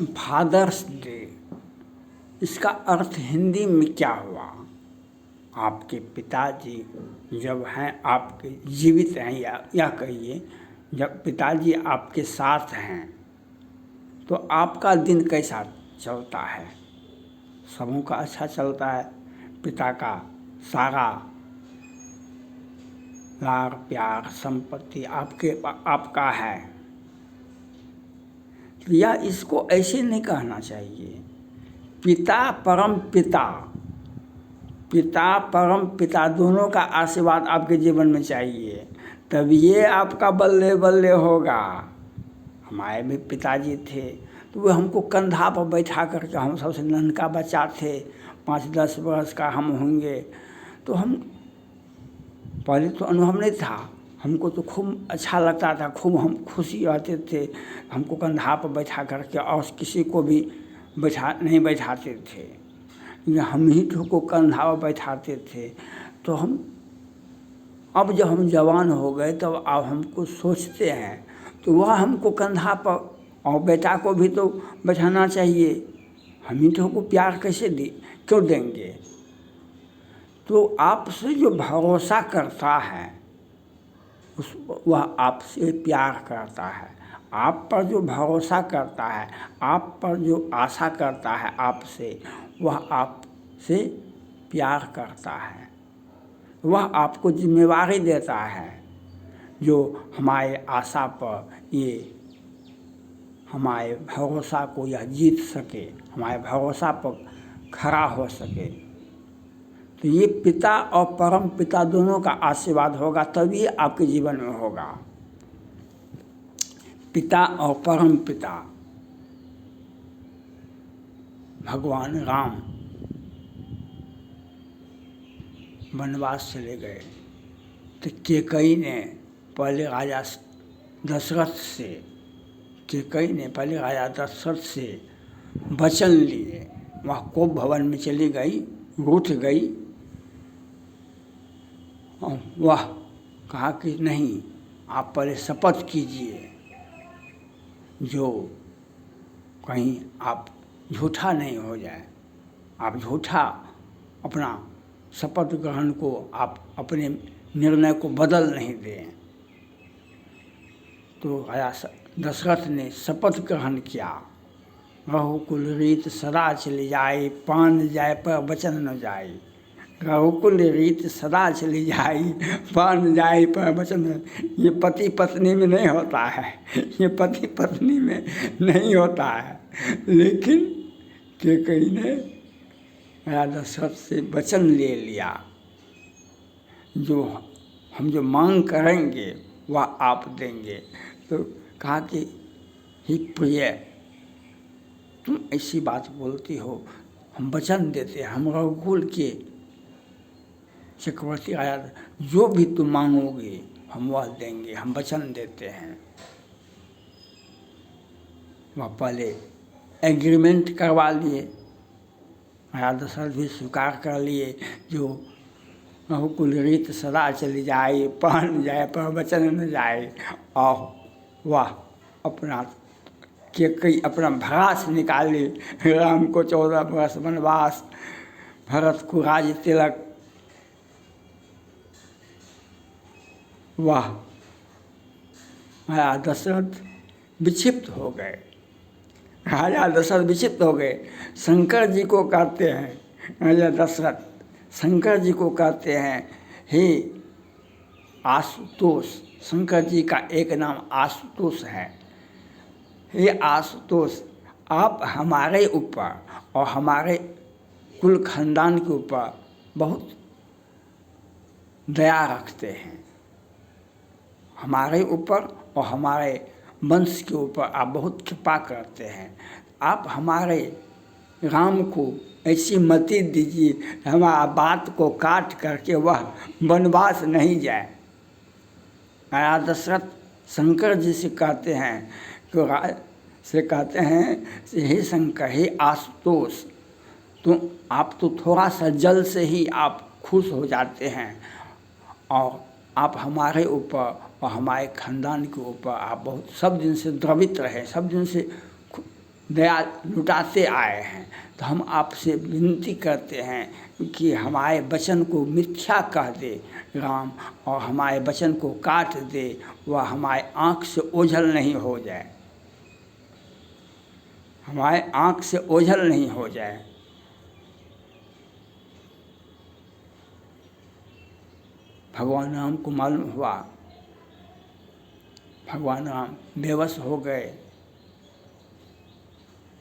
Fathers day, इसका अर्थ हिंदी में क्या हुआ? आपके पिताजी जब हैं, आपके जीवित हैं, या कहिए जब पिताजी आपके साथ हैं तो आपका दिन कैसा चलता है? सबों का अच्छा चलता है। पिता का सारा लाड़ प्यार संपत्ति आपका है। या इसको ऐसे नहीं कहना चाहिए। पिता परम पिता, पिता परम पिता दोनों का आशीर्वाद आपके जीवन में चाहिए, तब ये आपका बल्ले बल्ले होगा। हमारे भी पिताजी थे तो वो हमको कंधा पर बैठा करके, हम सबसे नन्हा बच्चा थे, 5-10 वर्ष का हम होंगे, तो हम पहले तो अनुभव नहीं था, हमको तो खूब अच्छा लगता था, खूब हम खुशी रहते थे। हमको कंधा पर बैठा करके और किसी को भी नहीं बैठाते थे, या हम ही को कंधा पर बैठाते थे। तो हम अब जब हम जवान हो गए तब अब हमको सोचते हैं तो वह हमको कंधा पर, और बेटा को भी तो बैठाना चाहिए। हम ही को प्यार कैसे क्यों देंगे? तो आपसे जो भरोसा करता है वह आपसे प्यार करता है। आप पर जो भरोसा करता है, आप पर जो आशा करता है आपसे, वह आपसे प्यार करता है। वह आपको जिम्मेवारी देता है जो हमारे आशा पर, ये हमारे भरोसा को यह जीत सके, हमारे भरोसा पर खड़ा हो सके। तो ये पिता और परम पिता दोनों का आशीर्वाद होगा तभी आपके जीवन में होगा। पिता और परम पिता, भगवान राम वनवास चले गए तो कैकेयी ने पहले राजा दशरथ से वचन लिए। वह कोप भवन में चली गई, रूठ गई, और वह कहा कि नहीं, आप पहले शपथ कीजिए जो कहीं आप झूठा नहीं हो जाए, आप झूठा अपना शपथ ग्रहण को, आप अपने निर्णय को बदल नहीं दें। तो राजा दशरथ ने शपथ ग्रहण किया, रघुकुल रीत सदा चली जाए, पान जाए पर वचन न जाए। रघुकुल रीत सदा चली जाए, पान जाए पर वचन न। ये पति पत्नी में नहीं होता है, ये पति पत्नी में नहीं होता है। लेकिन कैकेयी ने राजा दशरथ से वचन ले लिया, जो हम जो मांग करेंगे वह आप देंगे। तो कहा कि हे प्रिय, तुम ऐसी बात बोलती हो, हम वचन देते हैं, हम रघुकुल के चक्रवर्ती राजा, जो भी तुम मांगोगे हम वह देंगे, हम वचन देते हैं। वह पहले एग्रीमेंट करवा लिए, राजा दशरथ भी स्वीकार कर लिए, जो रघुकुल रीत सदा चली जाए, पान जाए पर वचन न जाए। और वह अपना कैकेयी अपना भरास निकाली, राम को 14 वर्ष वनवास, भरत को राज तिलक। वह राजा दशरथ विक्षिप्त हो गए, राजा दशरथ विक्षिप्त हो गए। शंकर जी को कहते हैं, राजा दशरथ शंकर जी को कहते हैं, हे आशुतोष, शंकर जी का एक नाम आशुतोष है। हे आशुतोष, आप हमारे ऊपर और हमारे कुल खानदान के ऊपर बहुत दया रखते हैं। हमारे ऊपर और हमारे वंश के ऊपर आप बहुत कृपा करते हैं। आप हमारे राम को ऐसी मति दीजिए, हमारा बात को काट करके वह वनवास नहीं जाए। राजा दशरथ शंकर जी से कहते हैं हे शंकर, हे आशुतोष, तो आप तो थोड़ा सा जल से ही आप खुश हो जाते हैं, और आप हमारे ऊपर और हमारे खानदान के ऊपर आप बहुत सब दिन से द्रवित रहे, सब दिन से दया लुटाते आए हैं। तो हम आपसे विनती करते हैं कि हमारे वचन को मिथ्या कह दे राम, और हमारे वचन को काट दे, वह हमारे आँख से ओझल नहीं हो जाए, हमारे आँख से ओझल नहीं हो जाए। भगवान राम को मालूम हुआ, भगवान राम बेबस हो गए।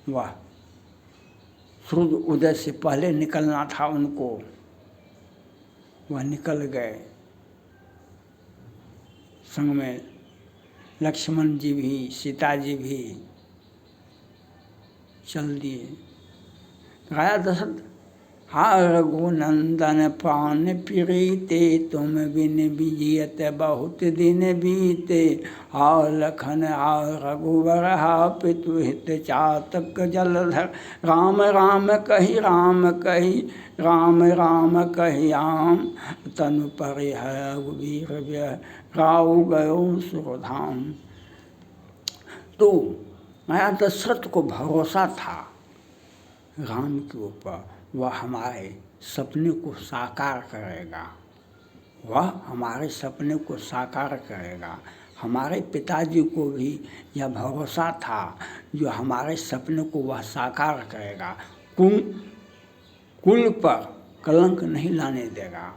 वह सूर्य उदय से पहले निकलना था उनको, वह निकल गए। संग में लक्ष्मण जी भी, सीता जी भी चल दिए। गाया दशरथ, हा रघुनंदन प्राण प्रीते, तुम बिन बिजियत बहुत दिन बीते। How Lakhan how Raghubar how पितु हित चातक जलधर। राम राम कहि राम कहि राम राम कहि राम। तनु परिह रघुवीर व्यह राउ गयो सुरधाम। तो माया दशरथ को भरोसा था राम के ऊपर, वह हमारे सपने को साकार करेगा, वह हमारे सपने को साकार करेगा। हमारे पिताजी को भी यह भरोसा था जो हमारे सपने को वह साकार करेगा, कुल पर कलंक नहीं लाने देगा।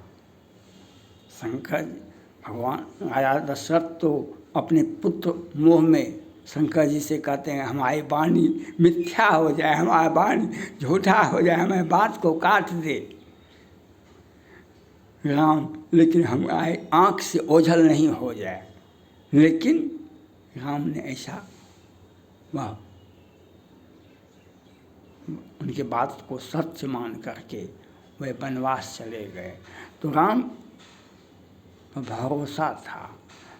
शंकर भगवान राजा दशरथ तो अपने पुत्र मोह में शंकर जी से कहते हैं हमारी वाणी मिथ्या हो जाए, हमारा वाणी झूठा हो जाए, हमारी बात को काट दे राम, लेकिन हमारी आँख से ओझल नहीं हो जाए। लेकिन राम ने ऐसा, वह उनके बात को सत्य मान करके वह वनवास चले गए। तो राम पर भरोसा था,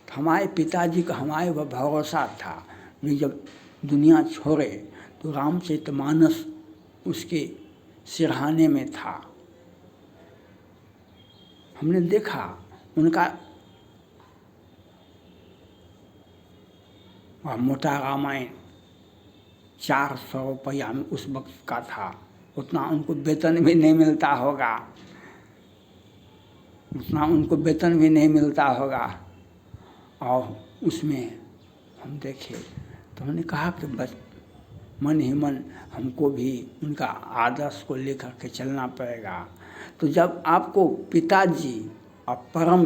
तो हमारे पिताजी का हमारे वह भरोसा था। वे जब दुनिया छोड़े तो रामचरितमानस उसके सिरहाने में था। हमने देखा उनका वह मोटा रामायण 400 रुपया में उस वक्त का था, उतना उनको वेतन भी नहीं मिलता होगा, उतना उनको वेतन भी नहीं मिलता होगा। और उसमें हम देखे तो हमने कहा कि बस मन ही मन हमको भी उनका आदर्श को लेकर के चलना पड़ेगा। तो जब आपको पिताजी और परम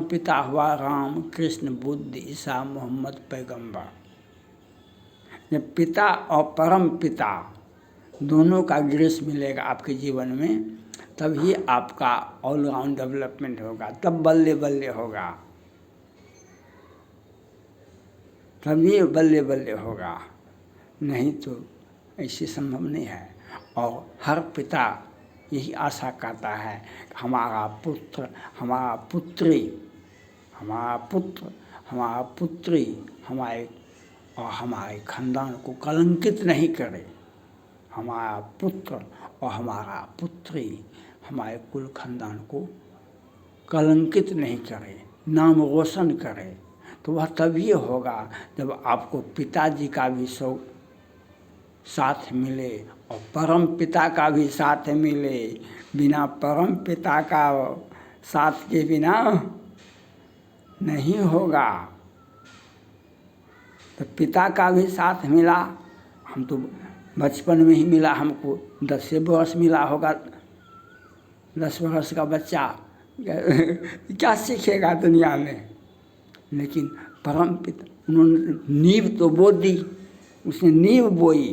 पिता हुआ राम, कृष्ण, बुद्ध, ईसा, मोहम्मद पैगंबर, जब पिता और परम पिता दोनों का ग्रेस मिलेगा आपके जीवन में, तभी आपका ऑलराउंड डेवलपमेंट होगा, तब बल्ले बल्ले होगा, तभी बल्ले बल्ले होगा, नहीं तो ऐसे संभव नहीं है। और हर पिता यही आशा करता है कि हमारा पुत्र, हमारा पुत्री, हमारा पुत्र, हमारा पुत्री हमारे और हमारे खानदान को कलंकित नहीं करे, हमारा पुत्र और हमारा पुत्री हमारे कुल खानदान को कलंकित नहीं करे, नाम रोशन करे। तो वह तभी होगा जब आपको पिताजी का भी साथ मिले और परम पिता का भी साथ मिले। बिना परम पिता का साथ के बिना नहीं होगा। तो पिता का भी साथ मिला, हम तो बचपन में ही मिला, हमको 10 वर्ष मिला होगा। 10 वर्ष का बच्चा क्या सीखेगा दुनिया में। लेकिन परम पिता उन्होंने नींव तो बो दी, उसने नींव बोई।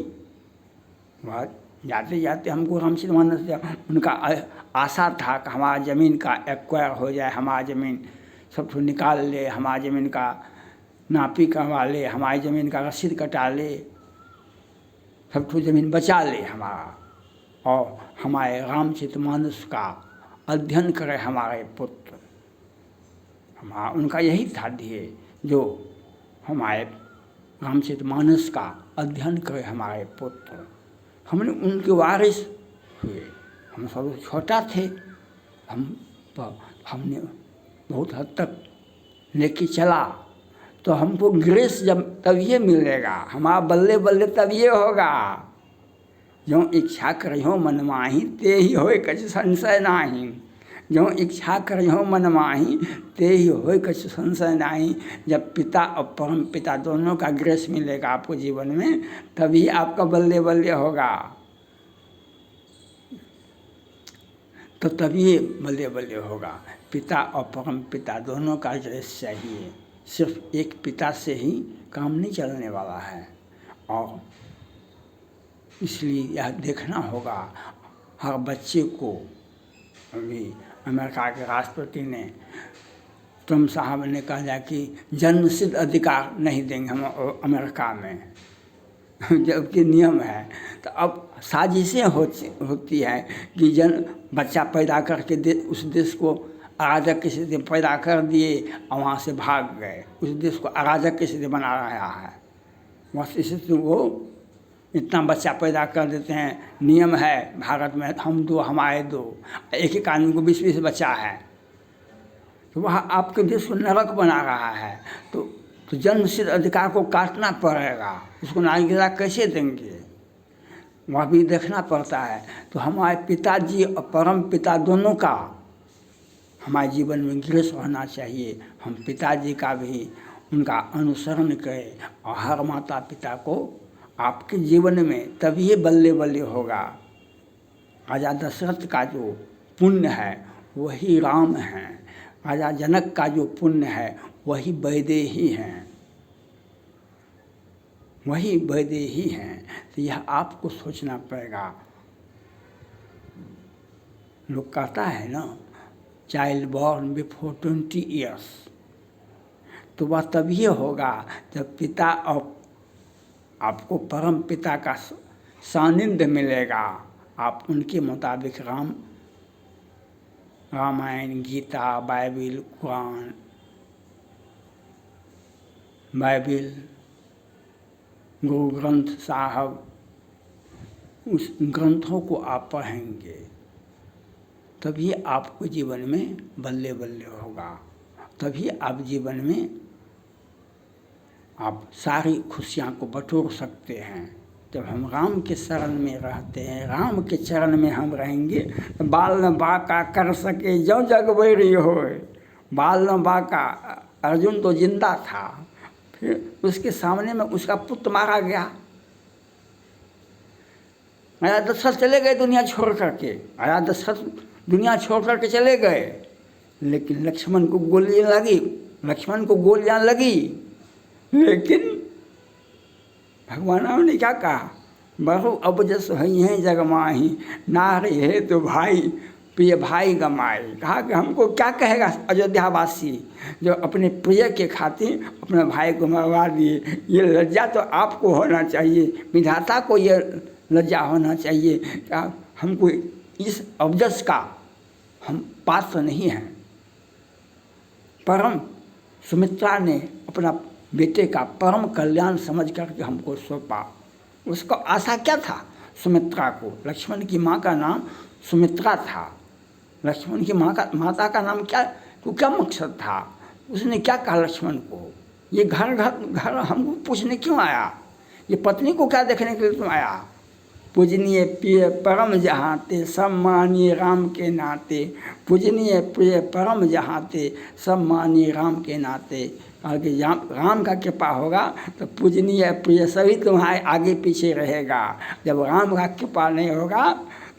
वह जाते जाते हमको रामचरितमानस से उनका आशा था कि हमारा ज़मीन का एक्वायर हो जाए, हमारा ज़मीन सब कुछ निकाल ले, हमारा ज़मीन का नापी करवा ले, हमारी ज़मीन का रसीद कटा ले, सब कुछ ज़मीन बचा ले हमारा, और हमारे रामचरितमानस का अध्ययन करे हमारे पुत्र। हमारा उनका यही था ध्येय, जो हमारे रामचरितमानस का अध्ययन करे हमारे पुत्र। हमने उनके वारिस हुए, हम सब छोटा थे, हमने बहुत हद तक लेके चला। तो हमको ग्रेस जब तब ये मिलेगा, हमारा बल्ले बल्ले तब ये होगा। जो इच्छा करियो मन माही ते ही होय कछु संशय नाही। जो इच्छा करियो मन माही ते ही होय कछु संशय नाही। जब पिता और परम पिता दोनों का ग्रेस मिलेगा आपको जीवन में, तभी आपका बल्ले बल्ले होगा। तो तभी बल्ले बल्ले होगा। पिता और परम पिता दोनों का ग्रेस चाहिए। सिर्फ एक पिता से ही काम नहीं चलने वाला है। और इसलिए यह देखना होगा हर बच्चे को। अभी अमेरिका के राष्ट्रपति ने, ट्रम्प साहब ने कहा कि जन्मसिद्ध अधिकार नहीं देंगे हम अमेरिका में, जबकि नियम है। तो अब साजिशें होती है कि बच्चा पैदा करके उस देश को अराजक की स्थिति पैदा कर दिए और वहाँ से भाग गए, उस देश को अराजक की स्थिति बना रहा है। बस इससे वो इतना बच्चा पैदा कर देते हैं। नियम है भारत में, हम दो हमारे दो, एक एक आदमी को 20-20 बच्चा है। तो वह आपके देश को नरक बना रहा है। तो जन्मसिद्ध अधिकार को काटना पड़ेगा, उसको नागरिकता कैसे देंगे, वह भी देखना पड़ता है। तो हमारे पिताजी और परम पिता दोनों का हमारे जीवन में ग्रेस होना चाहिए। हम पिताजी का भी उनका अनुसरण करें और हर माता पिता को आपके जीवन में तभी बल्ले बल्ले होगा। राजा दशरथ का जो पुण्य है वही राम है, राजा जनक का जो पुण्य है वही वैदेही हैं, वही वैदेही हैं। तो यह आपको सोचना पड़ेगा। लोग कहता है ना, चाइल्ड बॉर्न बिफोर 20 ईयर्स, तो वह तभी होगा जब पिता और आपको परम पिता का सानिध्य मिलेगा। आप उनके मुताबिक रामायण, गीता, बाइबिल, कुरान, बाइबिल, गुरु ग्रंथ साहब, उस ग्रंथों को आप पढ़ेंगे, तभी आपको जीवन में बल्ले बल्ले होगा। तभी आप जीवन में आप सारी खुशियाँ को बटोर सकते हैं। जब हम राम के शरण में रहते हैं, राम के चरण में हम रहेंगे, तो बाल न बाका कर सके जो जग बैरी होए। बाल न बाका, अर्जुन तो जिंदा था, फिर उसके सामने में उसका पुत्र मारा गया। राजा दशरथ चले गए दुनिया छोड़ करके, राजा दशरथ दुनिया छोड़ करके चले गए, लेकिन लक्ष्मण को गोलियां लगी, लक्ष्मण को गोलियां लगी। लेकिन भगवान ने क्या कहा, बहु अबजस हई हैं जग माही, नारे है तो भाई प्रिय भाई गमाए। कहा कि हमको क्या कहेगा अयोध्यावासी जो अपने प्रिय के खातिर अपने भाई को मरवा दिए। ये लज्जा तो आपको होना चाहिए, विधाता को ये लज्जा होना चाहिए। क्या हमको इस अबजस का हम पात्र नहीं हैं। परम सुमित्रा ने अपना बेटे का परम कल्याण समझ करके हमको सौंपा। उसको आशा क्या था सुमित्रा को? लक्ष्मण की माँ का नाम सुमित्रा था। लक्ष्मण की माता का नाम क्या मकसद था? उसने क्या कहा लक्ष्मण को, ये घर हमको पूछने क्यों आया? ये पत्नी को क्या देखने के लिए तुम आया? पूजनीय प्रिय परम जहाते, सब मानिए राम के नाते। पूजनीय प्रिय परम जहाते, सब मानिए राम के नाते। आगे राम का कृपा होगा तो पूजनीय प्रिय सभी तुम्हारे आगे पीछे रहेगा। जब राम का कृपा नहीं होगा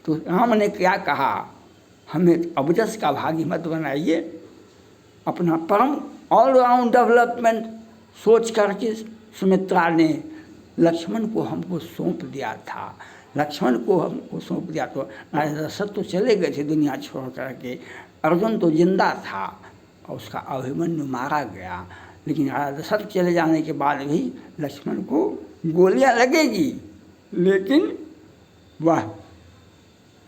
तो राम ने क्या कहा, हमें अबजस का भागी मत बनाइए। अपना परम ऑलराउंड डेवलपमेंट सोच करके सुमित्रा ने लक्ष्मण को हमको सौंप दिया था। लक्ष्मण को हमको सौंप दिया तो राजा दशरथ तो चले गए थे दुनिया छोड़ करके, अर्जुन तो जिंदा था और उसका अभिमन्यु मारा गया। लेकिन राजा दशरथ चले जाने के बाद भी लक्ष्मण को गोलियां लगेगी, लेकिन वह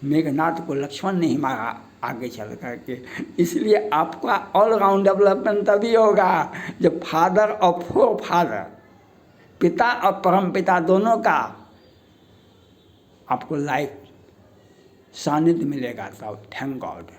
मेघनाथ को लक्ष्मण नहीं मारा आगे चल करके। इसलिए आपका ऑलराउंड डेवलपमेंट तभी होगा जब फादर और फोर फादर, पिता और परम पिता दोनों का आपको लाइफ सानिध्य मिलेगा। तब थैंक गॉड।